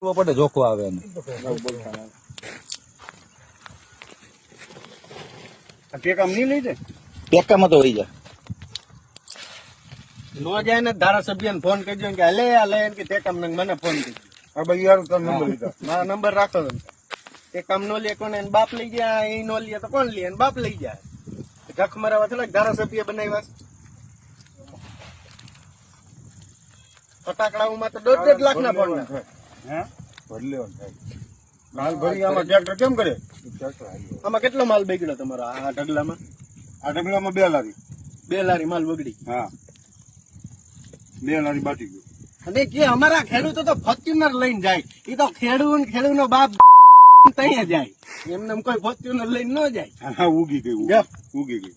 પડે જોખો આવે એને. ટેકામ નહીં લઈ જાય ટેકામાં તો વહી જાય. નો જાય ને ધારાસભ્યને ફોન કરજો કે હલે આ લે કે ટેકામ ને મને ફોન કરજો. હા ભાઈ યાર તમે નંબર લીધા મારા નંબર રાખો તમે. ટેકામ નો લે કોને એને બાપ લઈ જાય, એ નો લે તો કોણ લે એને બાપ લઈ જાય. જખ મરાવા થોડાક ધારાસભ્ય બનાવ્યા ફટાકડાઓમાં તો 1.5 લાખ ના ફોન હે માલ ભરી આમાં ટ્રેક્ટર કેમ કરે? આમાં કેટલો માલ બગડ્યો તમારો આ ઢગલામાં? આ ઢગલામાં 2 લારી 2 લારી માલ બગડી. હા 2 લારી બાટી ગયો. અને કે અમારા ખેડૂતો તો ફોર્ચ્યુનર લઈને જાય, એ તો ખેડૂનો બાપ ત્યાં જાય, એમને કોઈ ફોર્ચ્યુનર લઈને ન જાય. હા ઉગી ગઈ.